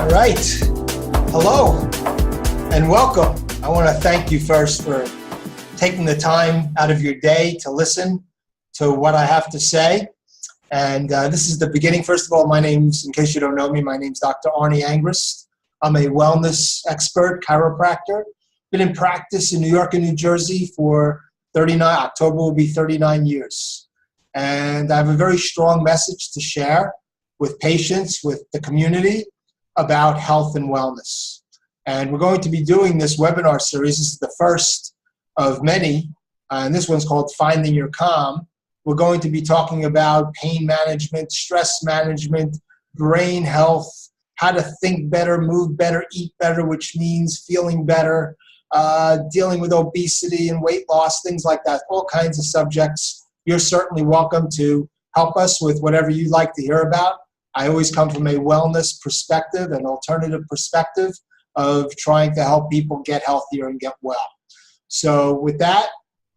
right. Hello and welcome. I want to thank you first for taking the time out of your day to listen to what I have to say. And this is the beginning. First of all, my name's, in case you don't know me, my name's Dr. Angrist. I'm a wellness expert, chiropractor. Been in practice in New York and New Jersey for October will be 39 years. And I have a very strong message to share with patients, with the community, about health and wellness. And we're going to be doing this webinar series. This is the first of many, and this one's called Finding Your Calm. We're going to be talking about pain management, stress management, brain health, how to think better, move better, eat better, which means feeling better, dealing with obesity and weight loss, things like that, all kinds of subjects. You're certainly welcome to help us with whatever you'd like to hear about. I always come from a wellness perspective, an alternative perspective of trying to help people get healthier and get well. So with that,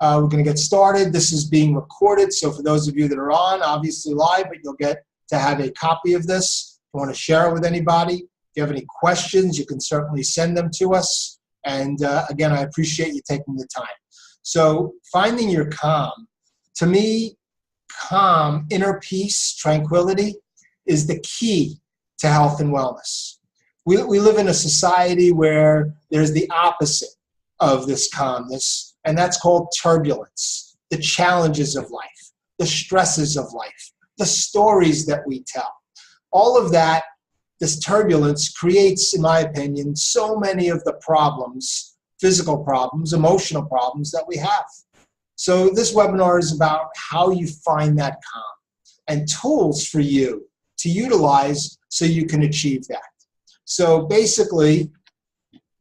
we're going to get started. This is being recorded, so for those of you that are on, obviously live, but you'll get to have a copy of this. If you want to share it with anybody, if you have any questions, you can certainly send them to us. And again, I appreciate you taking the time. So finding your calm. To me, calm, inner peace, tranquility is the key to health and wellness. We live in a society where there's the opposite of this calmness, and that's called turbulence, the challenges of life, the stresses of life, the stories that we tell. All of that, this turbulence creates, in my opinion, so many of the problems, physical problems, emotional problems that we have. So this webinar is about how you find that calm and tools for you to utilize so you can achieve that. So basically,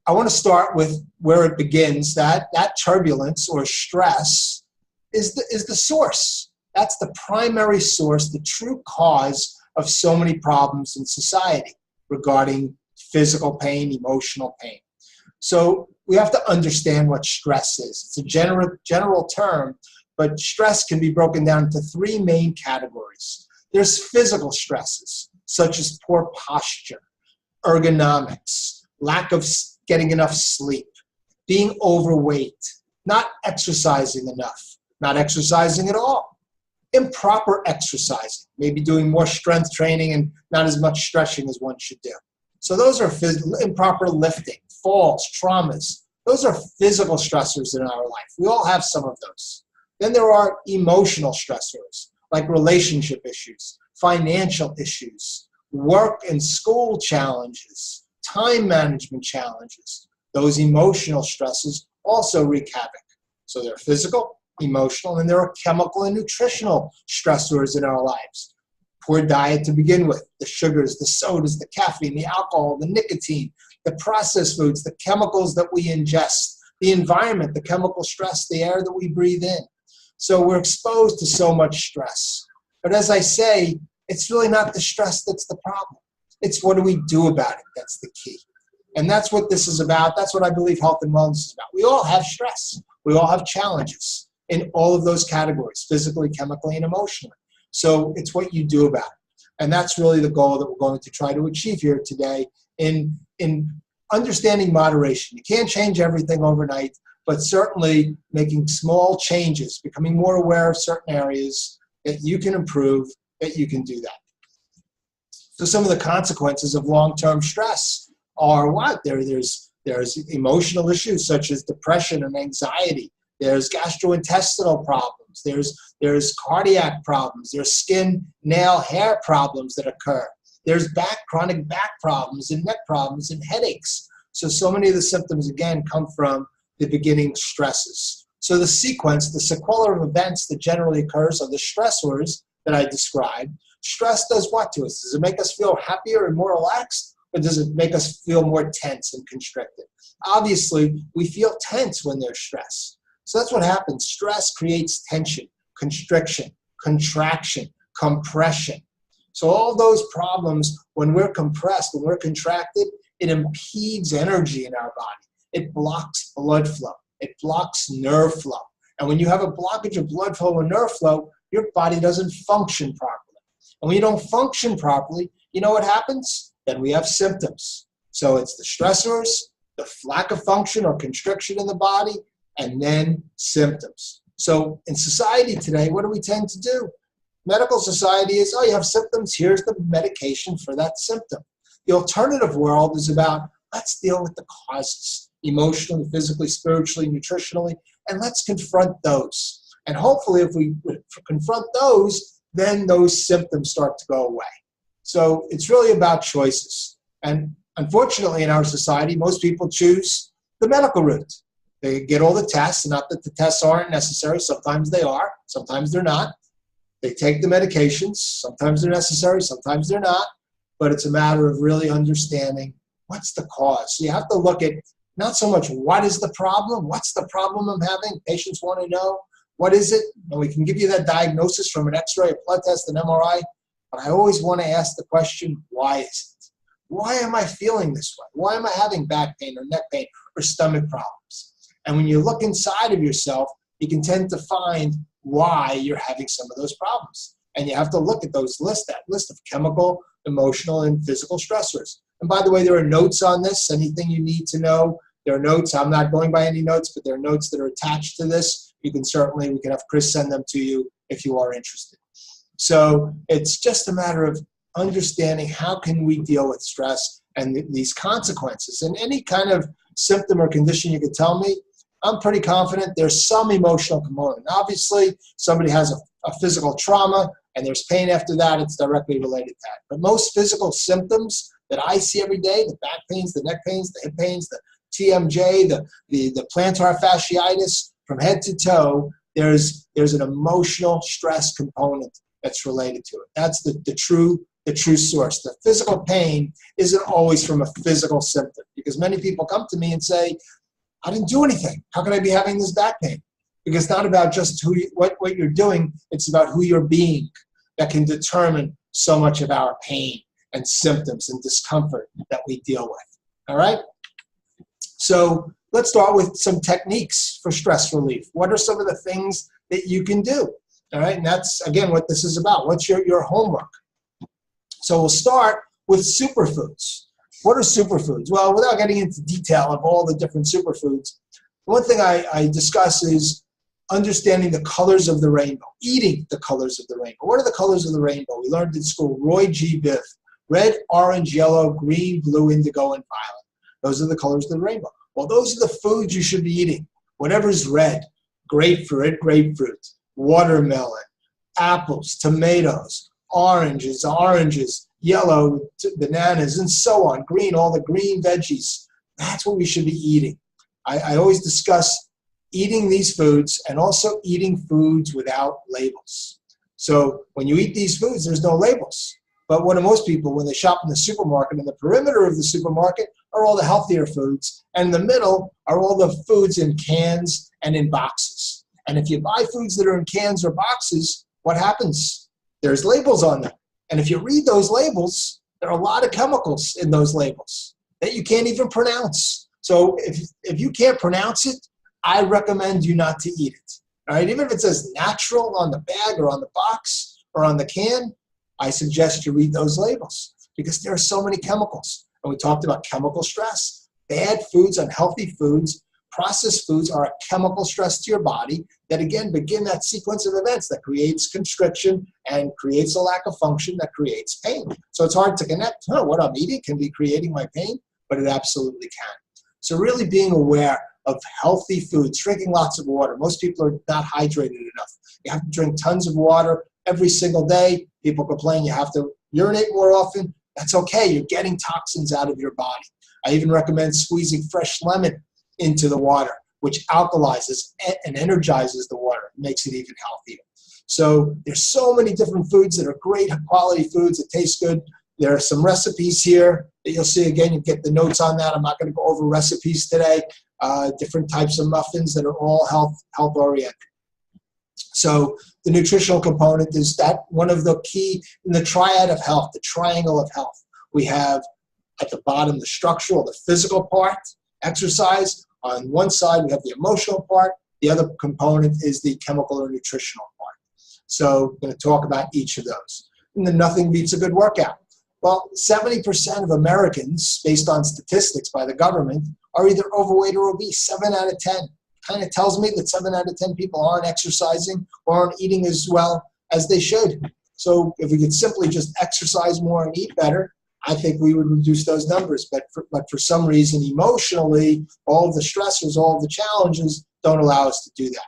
I want to start with where it begins. That turbulence or stress is the source. That's the primary source, the true cause of so many problems in society regarding physical pain, emotional pain. So we have to understand what stress is. It's a general term, but stress can be broken down into three main categories. There's physical stresses, such as poor posture, ergonomics, lack of getting enough sleep, being overweight, not exercising enough, not exercising at all, improper exercising, maybe doing more strength training and not as much stretching as one should do. So those are improper lifting, falls, traumas. Those are physical stressors in our life. We all have some of those. Then there are emotional stressors, like relationship issues, financial issues, work and school challenges, time management challenges. Those emotional stresses also wreak havoc. So they're physical, emotional, and there are chemical and nutritional stressors in our lives. Poor diet to begin with, the sugars, the sodas, the caffeine, the alcohol, the nicotine, the processed foods, the chemicals that we ingest, the environment, the chemical stress, the air that we breathe in. So we're exposed to so much stress. But as I say, it's really not the stress that's the problem. It's what do we do about it that's the key. And that's what this is about. That's what I believe health and wellness is about. We all have stress. We all have challenges in all of those categories, physically, chemically, and emotionally. So it's what you do about it. And that's really the goal that we're going to try to achieve here today in understanding moderation. You can't change everything overnight, but certainly making small changes, becoming more aware of certain areas that you can improve, that you can do that. So some of the consequences of long-term stress are what? There's emotional issues such as depression and anxiety. There's gastrointestinal problems. There's cardiac problems. There's skin, nail, hair problems that occur. There's chronic back problems and neck problems and headaches. So many of the symptoms, again, come from the beginning stresses. So the sequence, the sequela of events that generally occurs are the stressors that I described. Stress does what to us? Does it make us feel happier and more relaxed, or does it make us feel more tense and constricted? Obviously, we feel tense when there's stress. So that's what happens. Stress creates tension, constriction, contraction, compression. So all those problems, when we're compressed, when we're contracted, it impedes energy in our body. It blocks blood flow. It blocks nerve flow. And when you have a blockage of blood flow and nerve flow, your body doesn't function properly. And when you don't function properly, you know what happens? then we have symptoms. So it's the stressors, the lack of function or constriction in the body, and then symptoms. So in society today, what do we tend to do? Medical society is, oh, you have symptoms, here's the medication for that symptom. The alternative world is about, let's deal with the causes, emotionally, physically, spiritually, nutritionally, and let's confront those. And hopefully if we confront those, then those symptoms start to go away. So it's really about choices. And unfortunately in our society, most people choose the medical route. They get all the tests, not that the tests aren't necessary. Sometimes they are, sometimes they're not. They take the medications, sometimes they're necessary, sometimes they're not. But it's a matter of really understanding what's the cause. So you have to look at not so much what is the problem, what's the problem I'm having? Patients want to know, what is it? And we can give you that diagnosis from an x-ray, a blood test, an MRI. But I always want to ask the question, why is it? Why am I feeling this way? Why am I having back pain or neck pain or stomach problems? And when you look inside of yourself, you can tend to find why you're having some of those problems. And you have to look at that list of chemical, emotional, and physical stressors. And by the way, there are notes on this, anything you need to know. There are notes, I'm not going by any notes, but there are notes that are attached to this. You can certainly, we can have Chris send them to you if you are interested. So it's just a matter of understanding how can we deal with stress and these consequences. And any kind of symptom or condition you could tell me, I'm pretty confident there's some emotional component. Obviously, somebody has a physical trauma and there's pain after that, it's directly related to that. But most physical symptoms that I see every day, the back pains, the neck pains, the hip pains, the TMJ, the plantar fasciitis, from head to toe, there's an emotional stress component that's related to it. That's the true source. The physical pain isn't always from a physical symptom, because many people come to me and say, I didn't do anything. How can I be having this back pain? Because it's not about just what you're doing, it's about who you're being that can determine so much of our pain and symptoms and discomfort that we deal with. All right? So let's start with some techniques for stress relief. What are some of the things that you can do? All right, and that's, again, what this is about. What's your homework? So we'll start with superfoods. What are superfoods? Well, without getting into detail of all the different superfoods, one thing I discuss is understanding the colors of the rainbow, eating the colors of the rainbow. What are the colors of the rainbow? We learned in school, Roy G. Biv, red, orange, yellow, green, blue, indigo, and violet. Those are the colors of the rainbow. Well, those are the foods you should be eating. Whatever's red, grapefruit, watermelon, apples, tomatoes, oranges, yellow, bananas, and so on. Green, all the green veggies. That's what we should be eating. I always discuss eating these foods and also eating foods without labels. So when you eat these foods, there's no labels. But what do most people, when they shop in the supermarket, in the perimeter of the supermarket are all the healthier foods, and in the middle are all the foods in cans and in boxes. And if you buy foods that are in cans or boxes, what happens? There's labels on them. And if you read those labels, there are a lot of chemicals in those labels that you can't even pronounce. So if you can't pronounce it, I recommend you not to eat it. All right? Even if it says natural on the bag or on the box or on the can, I suggest you read those labels because there are so many chemicals. And we talked about chemical stress. Bad foods, unhealthy foods, processed foods are a chemical stress to your body that, again, begin that sequence of events that creates constriction and creates a lack of function that creates pain. So it's hard to connect, what I'm eating can be creating my pain, but it absolutely can. So really being aware of healthy foods, drinking lots of water. Most people are not hydrated enough. You have to drink tons of water every single day. People complain you have to urinate more often. That's okay. You're getting toxins out of your body. I even recommend squeezing fresh lemon into the water, which alkalizes and energizes the water. It makes it even healthier. So there's so many different foods that are great quality foods that taste good. There are some recipes here that you'll see. Again, you get the notes on that. I'm not going to go over recipes today. Different types of muffins that are all health oriented. So the nutritional component is that one of the key in the triad of health, the triangle of health. We have at the bottom the structural, the physical part, exercise. On one side, we have the emotional part. The other component is the chemical or nutritional part. So I'm going to talk about each of those. And then nothing beats a good workout. Well, 70% of Americans, based on statistics by the government, are either overweight or obese. 7 out of 10. Kind of tells me that 7 out of 10 people aren't exercising or aren't eating as well as they should. So if we could simply just exercise more and eat better, I think we would reduce those numbers. But for some reason, emotionally, all of the stressors, all of the challenges don't allow us to do that.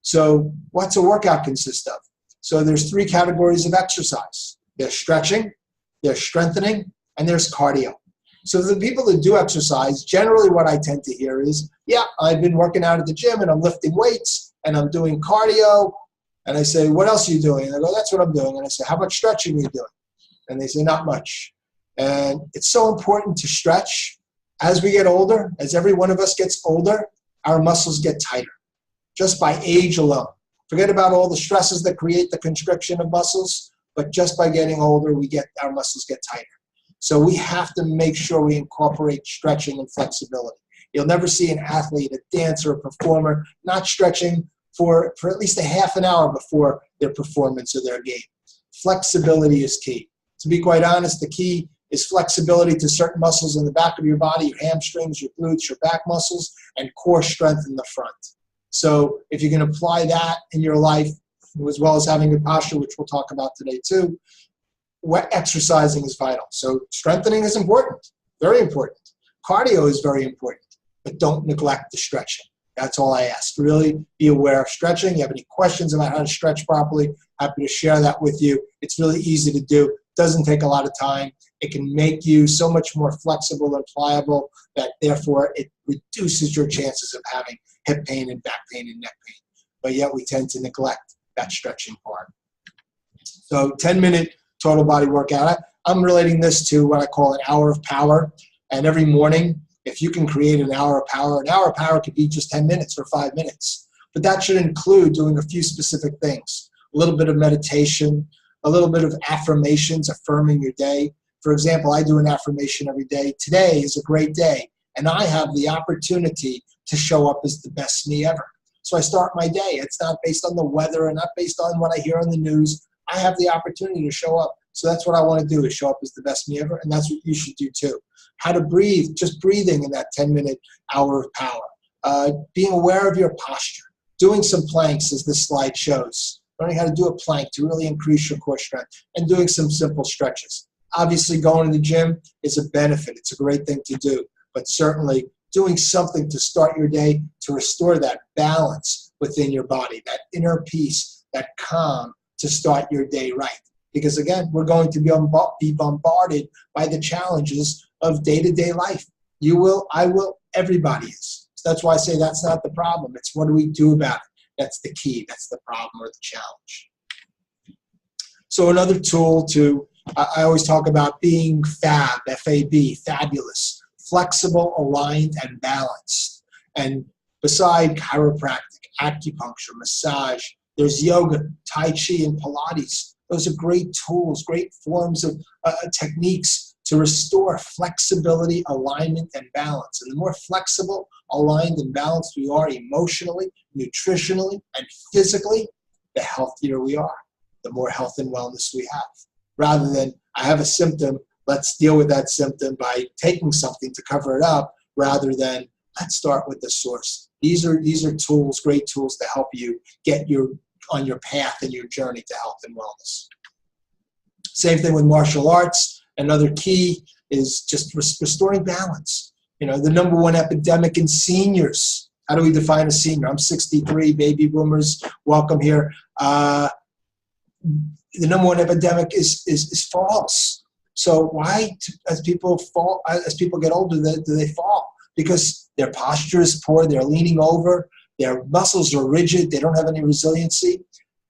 So what's a workout consist of? So there's 3 categories of exercise. There's stretching, there's strengthening, and there's cardio. So the people that do exercise, generally what I tend to hear is, yeah, I've been working out at the gym and I'm lifting weights and I'm doing cardio. And I say, what else are you doing? And they go, that's what I'm doing. And I say, how much stretching are you doing? And they say, not much. And it's so important to stretch. As we get older, as every one of us gets older, our muscles get tighter, just by age alone. Forget about all the stresses that create the constriction of muscles, but just by getting older, our muscles get tighter. So we have to make sure we incorporate stretching and flexibility. You'll never see an athlete, a dancer, a performer not stretching for at least a half an hour before their performance or their game. Flexibility is key. To be quite honest, the key is flexibility to certain muscles in the back of your body, your hamstrings, your glutes, your back muscles, and core strength in the front. So if you can apply that in your life, as well as having good posture, which we'll talk about today too, exercising is vital. So strengthening is important, very important. Cardio is very important, but don't neglect the stretching. That's all I ask. Really be aware of stretching. If you have any questions about how to stretch properly, happy to share that with you. It's really easy to do. Doesn't take a lot of time. It can make you so much more flexible and pliable that therefore it reduces your chances of having hip pain and back pain and neck pain. But yet we tend to neglect that stretching part. So 10-minute total body workout. I'm relating this to what I call an hour of power. And every morning, if you can create an hour of power could be just 10 minutes or 5 minutes. But that should include doing a few specific things. A little bit of meditation, a little bit of affirmations, affirming your day. For example, I do an affirmation every day. Today is a great day, and I have the opportunity to show up as the best me ever. So I start my day. It's not based on the weather and not based on what I hear on the news. I have the opportunity to show up. So that's what I want to do, is show up as the best me ever, and that's what you should do too. How to breathe, just breathing in that 10-minute hour of power. Being aware of your posture. Doing some planks, as this slide shows. Learning how to do a plank to really increase your core strength, and doing some simple stretches. Obviously, going to the gym is a benefit. It's a great thing to do, but certainly doing something to start your day to restore that balance within your body, that inner peace, that calm to start your day right. Because again, we're going to be bombarded by the challenges of day-to-day life. You will, I will, everybody is. So that's why I say that's not the problem. It's what do we do about it? That's the key. That's the problem or the challenge. So another tool I always talk about being fab, F-A-B, fabulous, flexible, aligned, and balanced. And beside chiropractic, acupuncture, massage, there's yoga, Tai Chi, and Pilates. Those are great tools, great forms of techniques to restore flexibility, alignment, and balance. And the more flexible, aligned, and balanced we are emotionally, nutritionally, and physically, the healthier we are, the more health and wellness we have. Rather than, I have a symptom, let's deal with that symptom by taking something to cover it up, rather than, let's start with the source. These are tools, great tools to help you get on your path and your journey to health and wellness. Same thing with martial arts. Another key is just restoring balance. You know, the number one epidemic in seniors. How do we define a senior? I'm 63, baby boomers, welcome here. The number one epidemic is falls. So why, as people get older, do they fall? Because their posture is poor, they're leaning over, their muscles are rigid, they don't have any resiliency.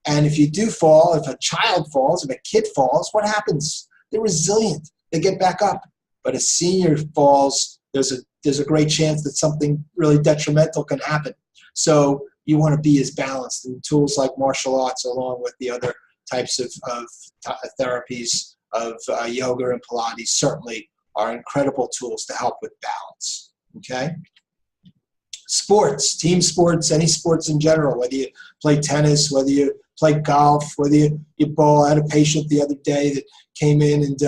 And if you do fall, if a child falls, if a kid falls, what happens? They're resilient, they get back up. But a senior falls, there's a great chance that something really detrimental can happen. So you want to be as balanced, and tools like martial arts, along with the other types of therapies of yoga and Pilates, certainly are incredible tools to help with balance. Okay? Sports, team sports, any sports in general, whether you play tennis, whether you play golf, whether you bowl. I had a patient the other day that came in and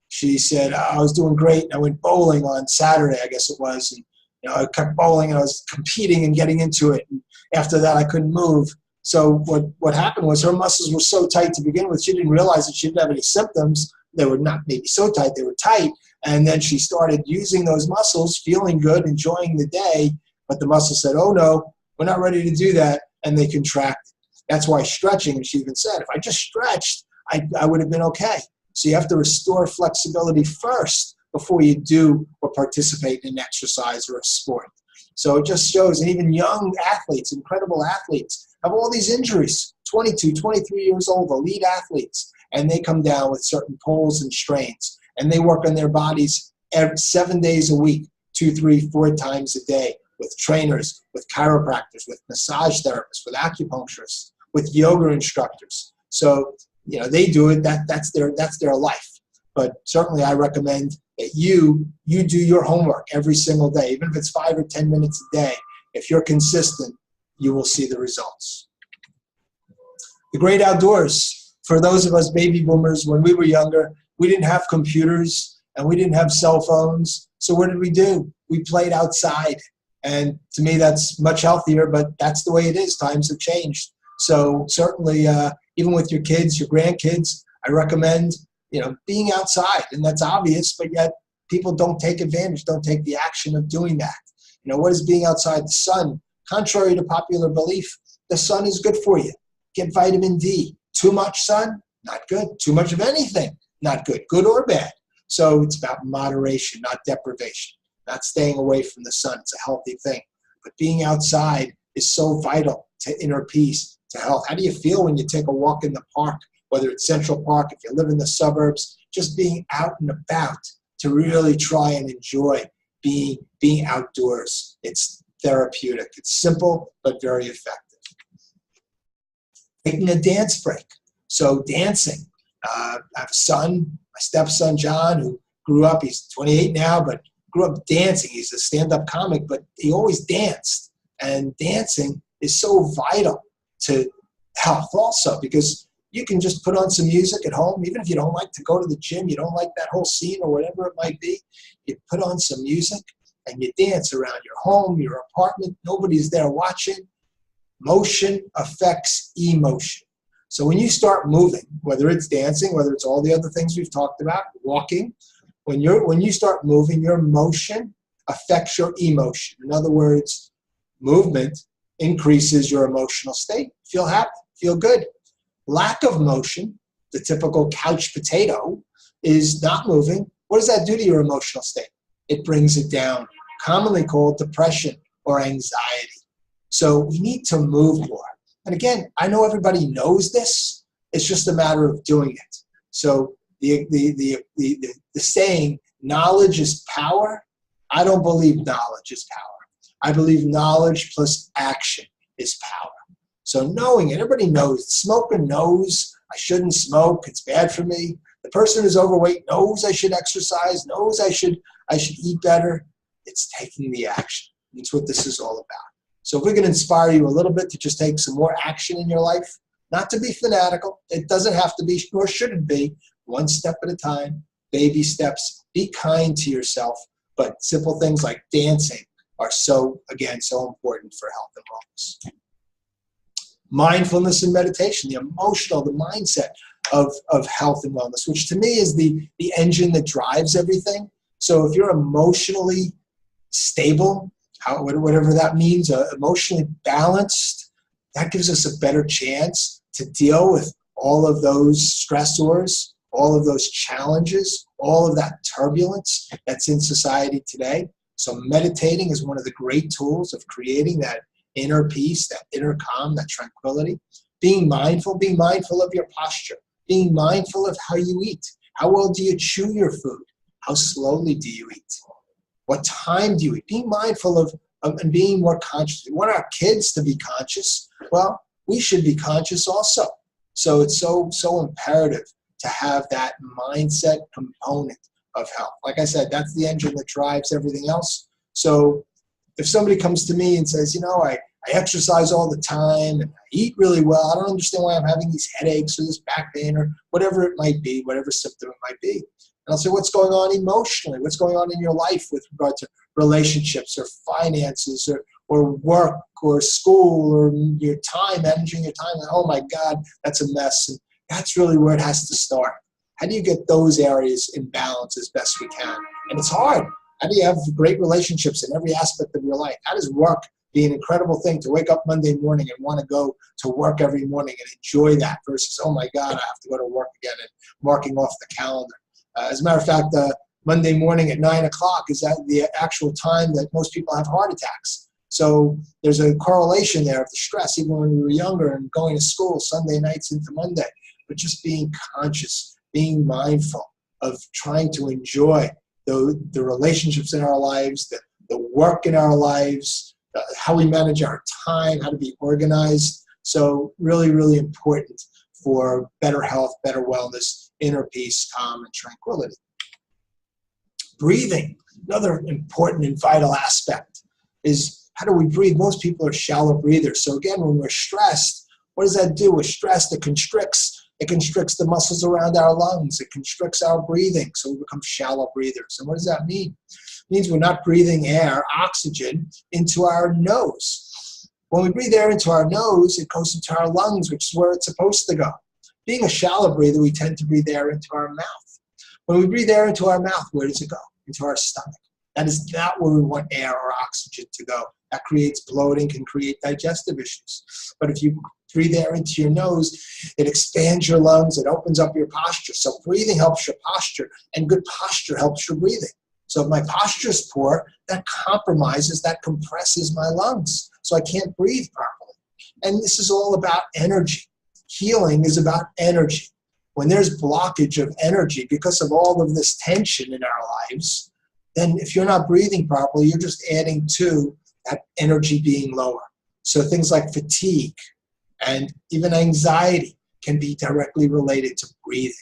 She said, I was doing great. I went bowling on Saturday, I guess it was. And, I kept bowling and I was competing and getting into it. And after that, I couldn't move. So what happened was her muscles were so tight to begin with, she didn't realize that she didn't have any symptoms. They were not maybe so tight, they were tight. And then she started using those muscles, feeling good, enjoying the day. But the muscles said, oh no, we're not ready to do that. And they contracted. That's why stretching, and she even said, if I just stretched, I would have been okay. So you have to restore flexibility first before you do or participate in exercise or a sport. So it just shows, and even young athletes, incredible athletes, have all these injuries, 22, 23 years old, elite athletes, and they come down with certain pulls and strains, and they work on their bodies 7 days a week, 2, 3, 4 times a day, with trainers, with chiropractors, with massage therapists, with acupuncturists, with yoga instructors. So, they do it, that's their life. But certainly I recommend that you do your homework every single day, even if it's 5 or 10 minutes a day. If you're consistent, you will see the results. The great outdoors. For those of us baby boomers, when we were younger, we didn't have computers and we didn't have cell phones. So what did we do? We played outside. And to me, that's much healthier, but that's the way it is. Times have changed. So certainly, even with your kids, your grandkids, I recommend, being outside. And that's obvious, but yet people don't take advantage, don't take the action of doing that. What is being outside? The sun. Contrary to popular belief, the sun is good for you. Get vitamin D. Too much sun, not good. Too much of anything, not good, good or bad. So it's about moderation, not deprivation, not staying away from the sun. It's a healthy thing. But being outside is so vital to inner peace, to health. How do you feel when you take a walk in the park, whether it's Central Park, if you live in the suburbs, just being out and about to really try and enjoy being outdoors. It's therapeutic. It's simple, but very effective. Taking a dance break. So dancing. I have a son, my stepson, John, who grew up, he's 28 now, but grew up dancing. He's a stand-up comic, but he always danced. And dancing is so vital to health also, because you can just put on some music at home, even if you don't like to go to the gym, you don't like that whole scene or whatever it might be, you put on some music and you dance around your home, your apartment, nobody's there watching. Motion affects emotion. So when you start moving, whether it's dancing, whether it's all the other things we've talked about, walking, when you start moving, your motion affects your emotion. In other words, movement increases your emotional state. Feel happy, feel good. Lack of motion, the typical couch potato, is not moving. What does that do to your emotional state? It brings it down, commonly called depression or anxiety. So we need to move more. And again, I know everybody knows this. It's just a matter of doing it. So the saying, knowledge is power, I don't believe knowledge is power. I believe knowledge plus action is power. So knowing it, everybody knows. The smoker knows I shouldn't smoke, it's bad for me. The person who's overweight knows I should exercise, knows I should eat better. It's taking the action. That's what this is all about. So if we can inspire you a little bit to just take some more action in your life, not to be fanatical, it doesn't have to be, nor should it be, one step at a time, baby steps, be kind to yourself, but simple things like dancing are so important for health and wellness. Mindfulness and meditation, the emotional, the mindset of health and wellness, which to me is the engine that drives everything. So if you're emotionally stable, whatever that means, emotionally balanced, that gives us a better chance to deal with all of those stressors, all of those challenges, all of that turbulence that's in society today. So meditating is one of the great tools of creating that inner peace, that inner calm, that tranquility. Being mindful of your posture, being mindful of how you eat. How well do you chew your food? How slowly do you eat? What time do you eat? Being mindful of and being more conscious. We want our kids to be conscious. Well, we should be conscious also. So it's so imperative to have that mindset component of health. Like I said, that's the engine that drives everything else. So if somebody comes to me and says, I exercise all the time and I eat really well, I don't understand why I'm having these headaches or this back pain or whatever it might be, whatever symptom it might be. And I'll say, what's going on emotionally? What's going on in your life with regard to relationships or finances or work or school or your time, managing your time? Oh my God, that's a mess. And that's really where it has to start. How do you get those areas in balance as best we can? And it's hard. How do you have great relationships in every aspect of your life? How does work be an incredible thing to wake up Monday morning and want to go to work every morning and enjoy that versus, oh my God, I have to go to work again and marking off the calendar. As a matter of fact, Monday morning at 9 o'clock is at the actual time that most people have heart attacks. So there's a correlation there of the stress, even when we were younger and going to school Sunday nights into Monday. But just being conscious, being mindful of trying to enjoy the relationships in our lives, the work in our lives, how we manage our time, how to be organized. So really, really important for better health, better wellness, inner peace, calm, and tranquility. Breathing, another important and vital aspect is how do we breathe? Most people are shallow breathers. So again, when we're stressed, what does that do? With stress, it constricts the muscles around our lungs. It constricts our breathing, so we become shallow breathers. And what does that mean? It means we're not breathing air, oxygen, into our nose. When we breathe air into our nose, it goes into our lungs, which is where it's supposed to go. Being a shallow breather, we tend to breathe air into our mouth. When we breathe air into our mouth, where does it go? Into our stomach. That is not where we want air or oxygen to go. That creates bloating, can create digestive issues. But if you breathe air into your nose, it expands your lungs, it opens up your posture. So breathing helps your posture, and good posture helps your breathing. So if my posture is poor, that compromises, that compresses my lungs. So I can't breathe properly. And this is all about energy. Healing is about energy. When there's blockage of energy because of all of this tension in our lives, then if you're not breathing properly, you're just adding to that energy being lower. So things like fatigue and even anxiety can be directly related to breathing.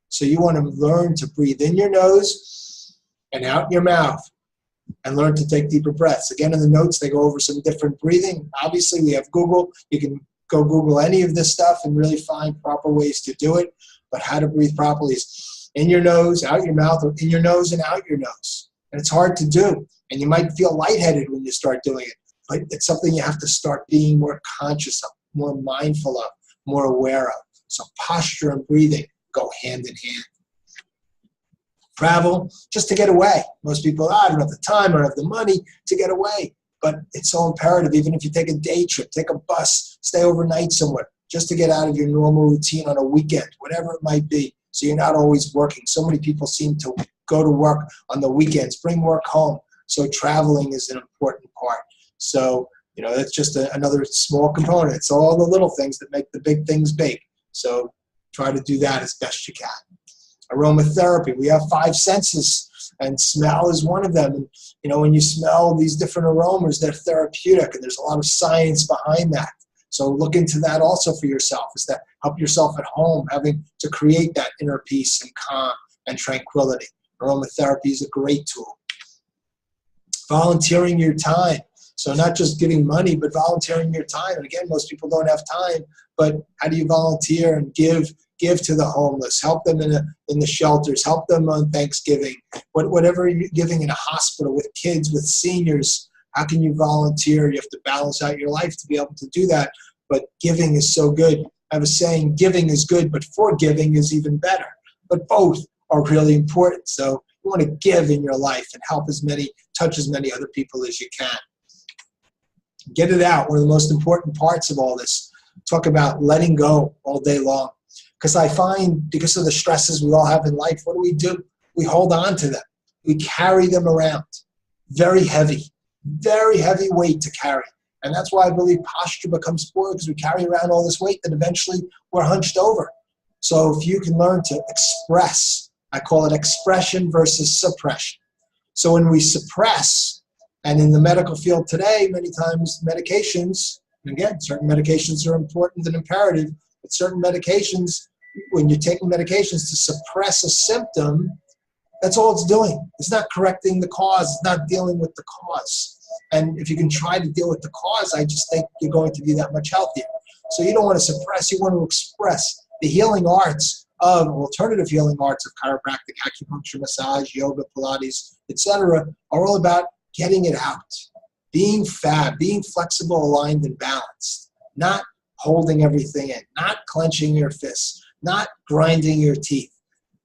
So you want to learn to breathe in your nose and out your mouth and learn to take deeper breaths. Again, in the notes, they go over some different breathing. Obviously, we have Google. You can go Google any of this stuff and really find proper ways to do it. But how to breathe properly is in your nose, out your mouth, or in your nose and out your nose. And it's hard to do. And you might feel lightheaded when you start doing it. But it's something you have to start being more conscious of, more mindful of, more aware of. So posture and breathing go hand in hand. Travel, just to get away. Most people, I don't have the time or have the money to get away. But it's so imperative, even if you take a day trip, take a bus, stay overnight somewhere, just to get out of your normal routine on a weekend, whatever it might be, so you're not always working. So many people seem to go to work on the weekends, bring work home. So traveling is an important part. So, that's just another small component. It's all the little things that make the big things big. So try to do that as best you can. Aromatherapy, we have 5 senses, and smell is one of them. And, when you smell these different aromas, they're therapeutic, and there's a lot of science behind that. So look into that also for yourself, is that help yourself at home, having to create that inner peace and calm and tranquility. Aromatherapy is a great tool. Volunteering your time. So not just giving money, but volunteering your time. And again, most people don't have time, but how do you volunteer and give to the homeless, help them in the shelters, help them on Thanksgiving, whatever you're giving in a hospital with kids, with seniors. How can you volunteer? You have to balance out your life to be able to do that. But giving is so good. I was saying giving is good, but forgiving is even better. But both are really important. So you want to give in your life and touch as many other people as you can. Get it out. One of the most important parts of all this. Talk about letting go all day long. Because I find because of the stresses we all have in life, what do? We hold on to them. We carry them around. Very heavy weight to carry. And that's why I believe posture becomes poor, because we carry around all this weight that eventually we're hunched over. So if you can learn to express, I call it expression versus suppression. So when we suppress, and in the medical field today, many times medications, and again, certain medications are important and imperative, but certain medications, when you're taking medications to suppress a symptom, that's all it's doing. It's not correcting the cause. It's not dealing with the cause. And if you can try to deal with the cause, I just think you're going to be that much healthier. So you don't want to suppress. You want to express. The healing arts of alternative healing arts of chiropractic, acupuncture, massage, yoga, Pilates, etc., are all about getting it out, being being flexible, aligned, and balanced, not holding everything in, not clenching your fists, not grinding your teeth,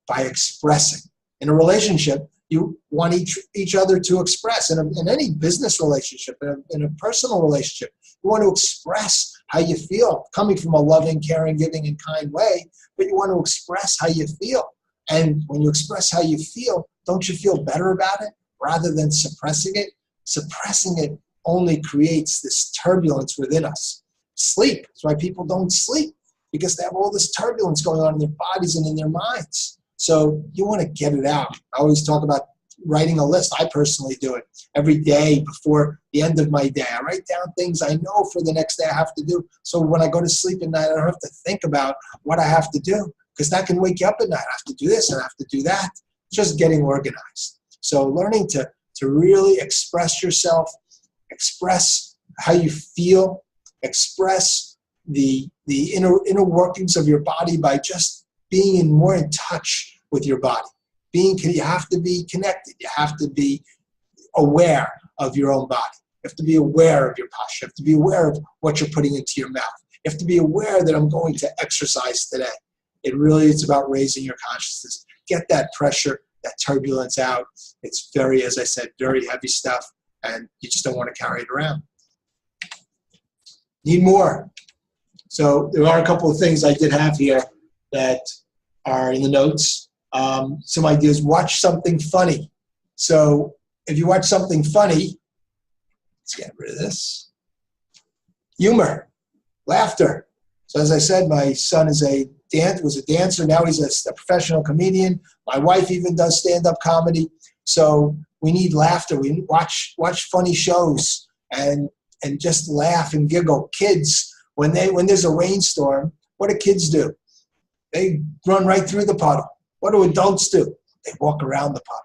by expressing. In a relationship, you want each other to express. In any business relationship, in a personal relationship, you want to express how you feel, coming from a loving, caring, giving, and kind way, but you want to express how you feel. And when you express how you feel, don't you feel better about it rather than suppressing it? Suppressing it only creates this turbulence within us. Sleep. That's why people don't sleep, because they have all this turbulence going on in their bodies and in their minds. So you want to get it out. I always talk about writing a list. I personally do it every day before the end of my day. I write down things I know for the next day I have to do. So when I go to sleep at night, I don't have to think about what I have to do, because that can wake you up at night. I have to do this and I have to do that. It's just getting organized. So learning to really express yourself, express how you feel, express the inner workings of your body by just being more in touch with your body. You have to be connected. You have to be aware of your own body. You have to be aware of your posture. You have to be aware of what you're putting into your mouth. You have to be aware that I'm going to exercise today. It really is about raising your consciousness. Get that pressure, that turbulence out. It's very, as I said, very heavy stuff, and you just don't want to carry it around. Need more. So there are a couple of things I did have here that are in the notes. Some ideas. Watch something funny. So if you watch something funny, let's get rid of this. Humor, laughter. So as I said, my son was a dancer. Now he's a professional comedian. My wife even does stand-up comedy. So we need laughter. We watch funny shows and just laugh and giggle. Kids, when there's a rainstorm, what do kids do? They run right through the puddle. What do adults do? They walk around the puddle.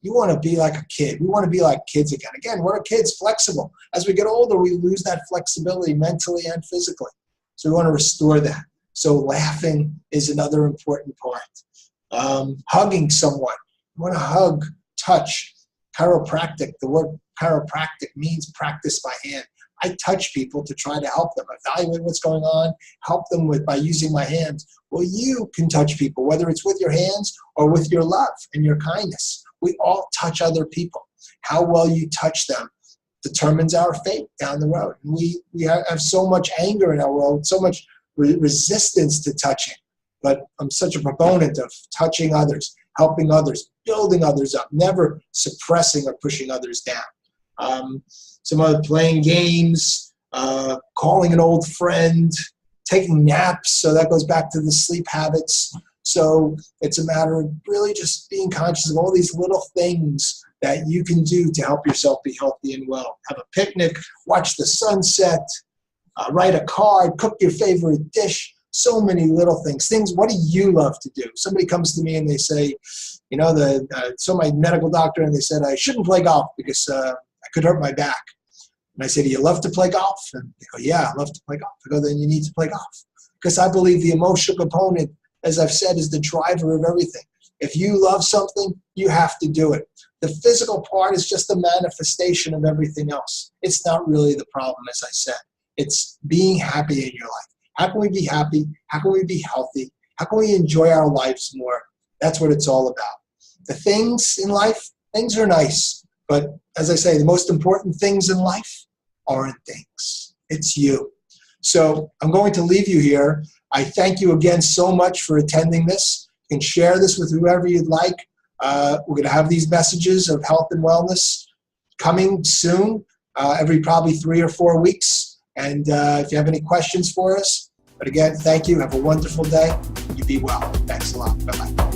You want to be like a kid. We want to be like kids again. Again, what are kids? Flexible. As we get older, we lose that flexibility mentally and physically. So we want to restore that. So laughing is another important part. Hugging someone. You want to hug, touch. Chiropractic. The word chiropractic means practice by hand. I touch people to try to help them, evaluate what's going on, help them by using my hands. Well, you can touch people, whether it's with your hands or with your love and your kindness. We all touch other people. How well you touch them determines our fate down the road. And we have so much anger in our world, so much resistance to touching. But I'm such a proponent of touching others, helping others, building others up, never suppressing or pushing others down. Some other playing games, calling an old friend, taking naps. So that goes back to the sleep habits. So it's a matter of really just being conscious of all these little things that you can do to help yourself be healthy and well. Have a picnic, watch the sunset, write a card, cook your favorite dish. So many little things. What do you love to do? Somebody comes to me and they say, so my medical doctor, and they said I shouldn't play golf because I could hurt my back. And I say, do you love to play golf? And they go, yeah, I love to play golf. I go, then you need to play golf. Because I believe the emotional component, as I've said, is the driver of everything. If you love something, you have to do it. The physical part is just a manifestation of everything else. It's not really the problem, as I said. It's being happy in your life. How can we be happy? How can we be healthy? How can we enjoy our lives more? That's what it's all about. The things in life, things are nice. But as I say, the most important things in life aren't things. It's you. So I'm going to leave you here. I thank you again so much for attending this. You can share this with whoever you'd like. We're going to have these messages of health and wellness coming soon, every probably 3 or 4 weeks. And if you have any questions for us, but again, thank you. Have a wonderful day. You be well. Thanks a lot. Bye-bye.